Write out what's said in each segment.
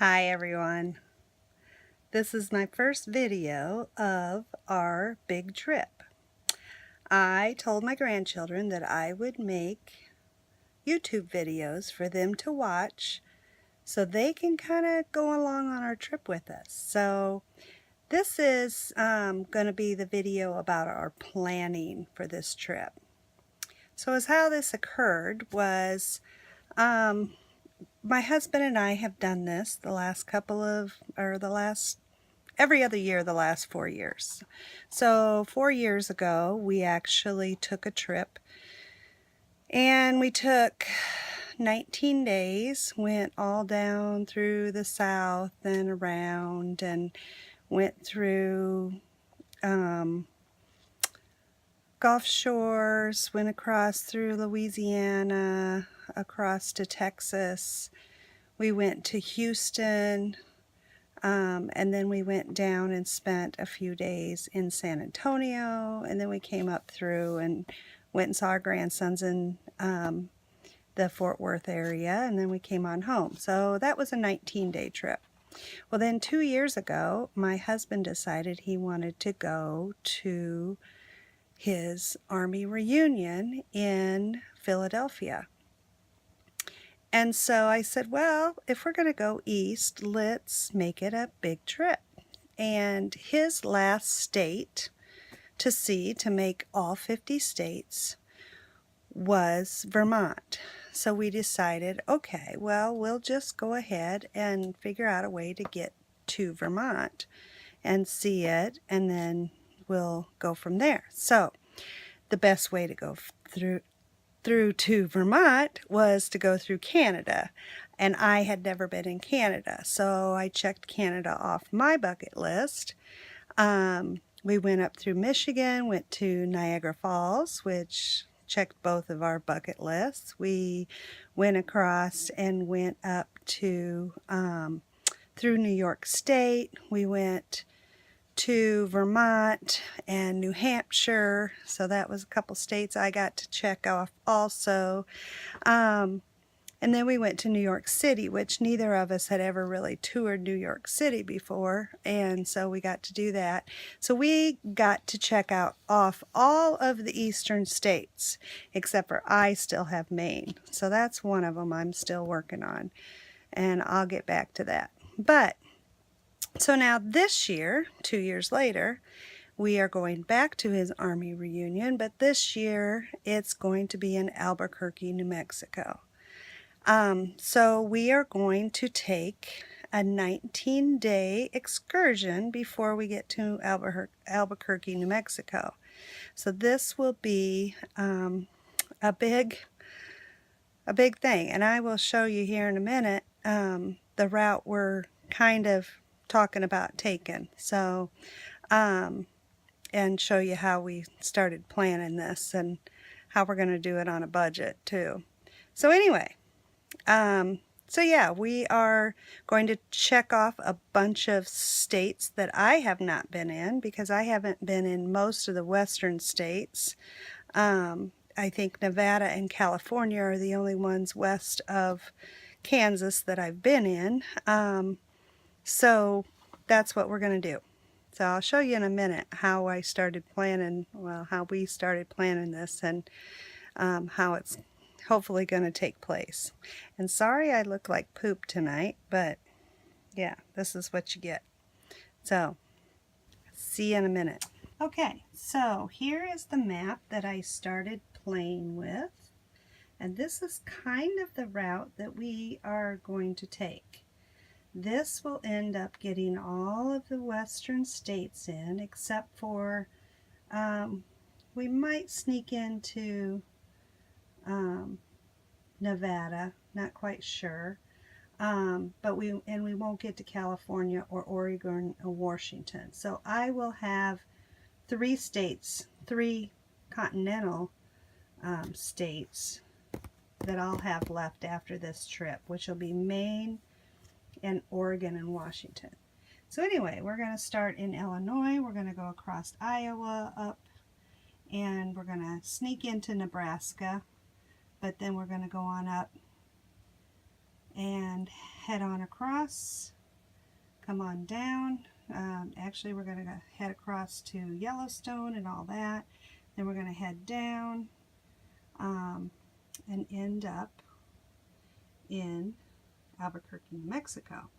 Hi everyone. This is my first video of our big trip. I told my grandchildren that I would make YouTube videos for them to watch so they can kind of go along on our trip with us. So this is going to be the video about our planning for this trip. So as how this occurred was my husband and I have done this every other year the last 4 years. So 4 years ago, we actually took a trip and we took 19 days, went all down through the south and around and went through Gulf Shores, went across through Louisiana, across to Texas. We went to Houston, and then we went down and spent a few days in San Antonio, and then we came up through and went and saw our grandsons in the Fort Worth area, and then we came on home. So that was a 19-day trip. Well, then 2 years ago, my husband decided he wanted to go to his Army reunion in Philadelphia. And so I said, well, if we're going to go east, let's make it a big trip. And his last state to see, to make all 50 states, was Vermont. So we decided, okay, well, we'll just go ahead and figure out a way to get to Vermont and see it, and then we'll go from there. So the best way to go through to Vermont was to go through Canada, and I had never been in Canada, so I checked Canada off my bucket list. We went up through Michigan, went to Niagara Falls, which checked both of our bucket lists. We went across and went up to through New York State. We went to Vermont and New Hampshire, so that was a couple states I got to check off also. And then we went to New York City, which neither of us had ever really toured New York City before, and so we got to do that. So we got to check out off all of the eastern states, except for I still have Maine. So that's one of them I'm still working on, and I'll get back to that. But so now this year, 2 years later, we are going back to his Army reunion, but this year it's going to be in Albuquerque, New Mexico. So we are going to take a 19-day excursion before we get to Albuquerque, New Mexico. So this will be a big thing, and I will show you here in a minute the route we're kind of talking about taking. So and show you how we started planning this and how we're going to do it on a budget too. So anyway, so yeah, we are going to check off a bunch of states that I have not been in, because I haven't been in most of the western states. I think Nevada and California are the only ones west of Kansas that I've been in. So that's what we're going to do. So I'll show you in a minute how I started planning, well, how we started planning this, and how it's hopefully going to take place. And sorry I look like poop tonight, but yeah, this is what you get. So see you in a minute. Okay, so here is the map that I started playing with, and this is kind of the route that we are going to take. This will end up getting all of the western states in, except for we might sneak into Nevada, not quite sure, but we won't get to California or Oregon or Washington. So I will have 3 states, 3 continental states that I'll have left after this trip, which will be Maine and Oregon and Washington. So anyway, we're going to start in Illinois. We're going to go across Iowa up, and we're going to sneak into Nebraska, but then we're going to go on up and head on across, come on down. Actually, we're going to head across to Yellowstone and all that. Then we're going to head down and end up in Albuquerque, New Mexico.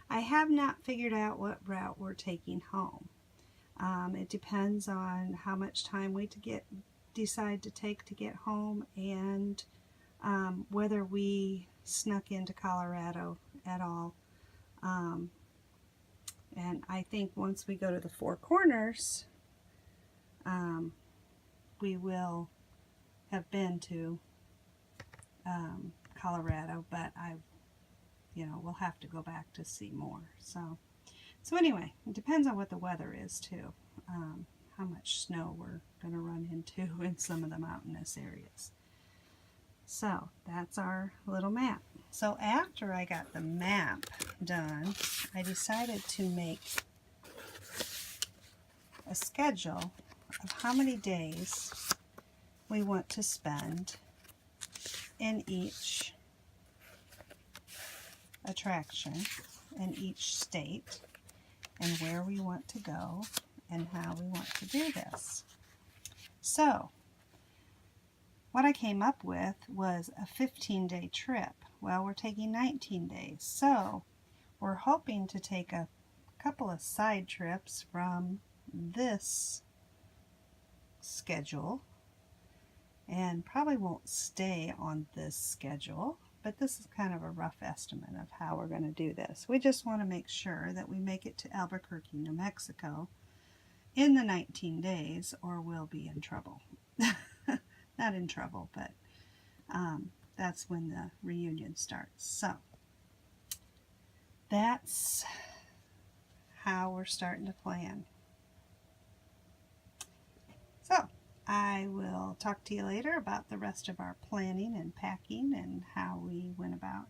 I have not figured out what route we're taking home. It depends on how much time we decide to take to get home, and whether we snuck into Colorado at all. And I think once we go to the Four Corners, we will have been to Colorado, but we'll have to go back to see more. So anyway, it depends on what the weather is too, how much snow we're going to run into in some of the mountainous areas. So that's our little map. So after I got the map done, I decided to make a schedule of how many days we want to spend in each attraction in each state, and where we want to go and how we want to do this. So what I came up with was a 15-day trip. Well, we're taking 19 days, so we're hoping to take a couple of side trips from this schedule, and probably won't stay on this schedule, but this is kind of a rough estimate of how we're going to do this. We just want to make sure that we make it to Albuquerque, New Mexico in the 19 days, or we'll be in trouble. Not in trouble, but that's when the reunion starts. So that's how we're starting to plan. So I will talk to you later about the rest of our planning and packing and how we went about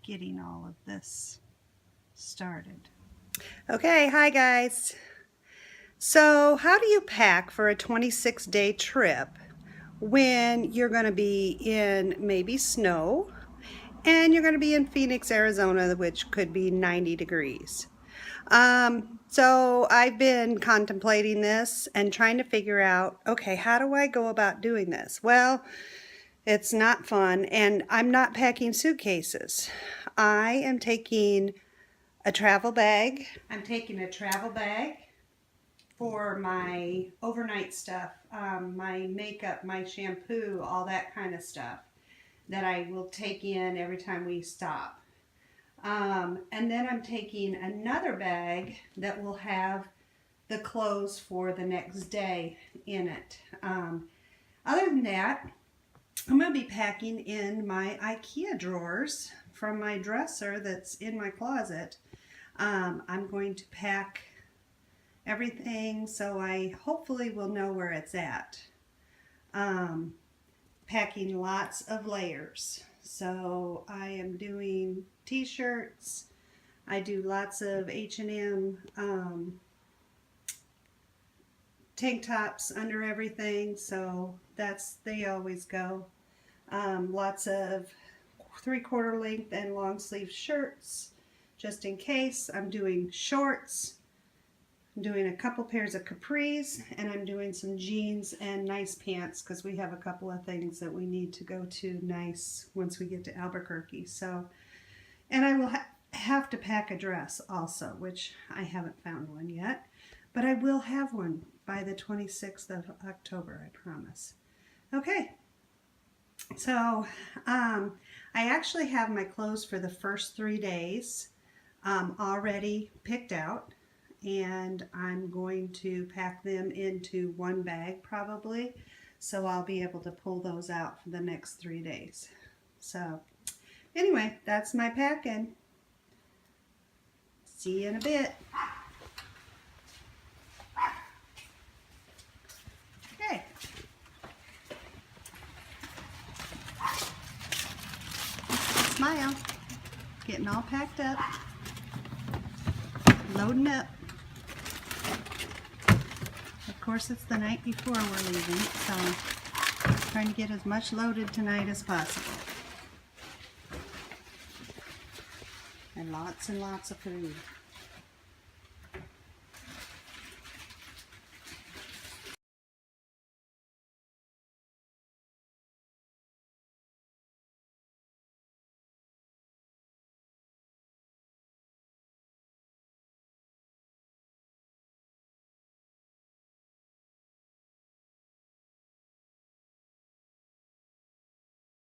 getting all of this started. Okay, hi guys. So how do you pack for a 26-day trip when you're going to be in maybe snow and you're going to be in Phoenix, Arizona, which could be 90 degrees? So I've been contemplating this and trying to figure out, okay, how do I go about doing this? Well, it's not fun, and I'm not packing suitcases. I am taking a travel bag. I'm taking a travel bag for my overnight stuff, my makeup, my shampoo, all that kind of stuff that I will take in every time we stop. And then I'm taking another bag that will have the clothes for the next day in it. Other than that, I'm going to be packing in my IKEA drawers from my dresser that's in my closet. I'm going to pack everything so I hopefully will know where it's at. Packing lots of layers. So I am doing t-shirts. I do lots of H&M tank tops under everything, so they always go. Lots of 3/4 length and long sleeve shirts just in case. I'm doing shorts. I'm doing a couple pairs of capris, and I'm doing some jeans and nice pants because we have a couple of things that we need to go to nice once we get to Albuquerque. So, and I will have to pack a dress also, which I haven't found one yet, but I will have one by the 26th of October, I promise. Okay, so I actually have my clothes for the first 3 days already picked out, and I'm going to pack them into one bag probably, so I'll be able to pull those out for the next 3 days. So anyway, that's my packing. See you in a bit. Okay. Smile. Getting all packed up. Loading up. Of course, it's the night before we're leaving, so trying to get as much loaded tonight as possible. and lots of food.